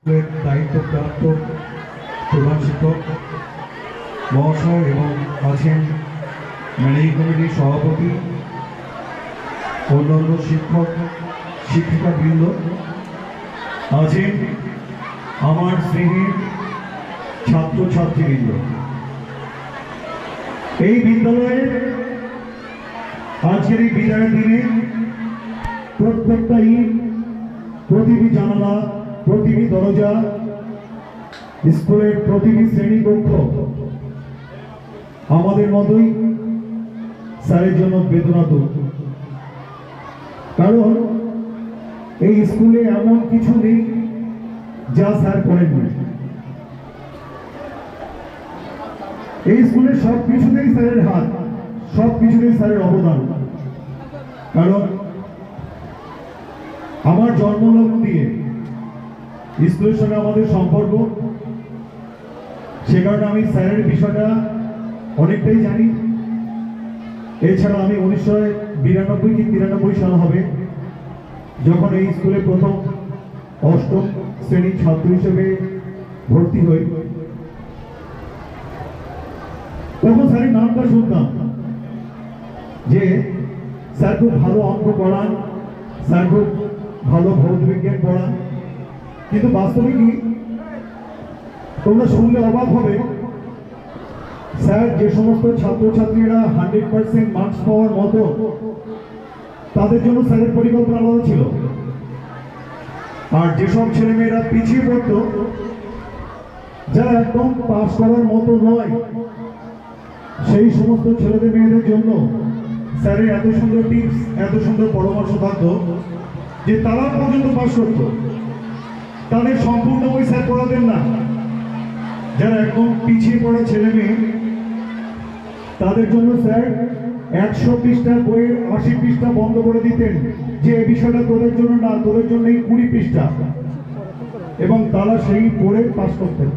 দায়িত্বপ্রাপ্ত প্রধান শিক্ষক মহাশয় এবং আছেন ম্যানেজিং কমিটির সভাপতি, অন্যান্য শিক্ষক শিক্ষিকাবৃন্দ, আছেন আমার স্নেহের ছাত্রছাত্রীবৃন্দ। এই বিদ্যালয়ের আজকের এই বিদায়ের দিনে প্রত্যেকটা ইট, প্রতিটি জানালা, প্রতিটি দরজা, স্কুলের প্রতিটি শ্রেণীকক্ষ আমাদের মতোই স্যারের জন্য বেদনাতুর। কারণ এই স্কুলে এমন কিছু নেই যা স্যার করেননি। এই স্কুলে সব কিছুতেই স্যারের হাত, সব কিছুতেই স্যারের অবদান। কারণ আমার জন্মলগ্ন দিয়ে স্কুলের সঙ্গে আমাদের সম্পর্ক, সে কারণে আমি স্যারের বিষয়টা অনেকটাই জানি। এছাড়া আমি 1992 কি 93 সাল হবে যখন এই স্কুলে প্রথম অষ্টম শ্রেণীর ছাত্র হিসেবে ভর্তি হই, তখন স্যারের নামটা শুনতাম যে স্যার খুব ভালো অঙ্ক পড়ান, স্যার খুব ভালো ভৌত বিজ্ঞান পড়ান। কিন্তু বাস্তবে কি, তোমরা শুনলে অবাক হবে, স্যার যে সমস্ত ছাত্রছাত্রীরা 100% মার্কস পাওয়ার মতো, তাদের জন্য স্যারের পরিকল্পনা আলাদা ছিল। আর যেসব ছেলেমেয়েরা পিছিয়ে পড়ত, যারা একদম পাস করার মতো নয়, সেই সমস্ত ছেলেদের মেয়েদের জন্য স্যারের এত সুন্দর টিপস, এত সুন্দর পরামর্শ থাকতো যে তারা পর্যন্ত পাস করত। তাদের সম্পূর্ণ বই স্যার পড়াতেন না। যারা একদম পিছিয়ে পড়া ছেলে মেয়ে, তাদের জন্য স্যার 100 পৃষ্ঠার বইয়ের 80 পৃষ্ঠা বন্ধ করে দিতেন, যে এই বিষয়টা তোদের জন্য না, তোদের জন্য এই 20 পৃষ্ঠা, এবং তারা সেই পড়ে পাস করতেন।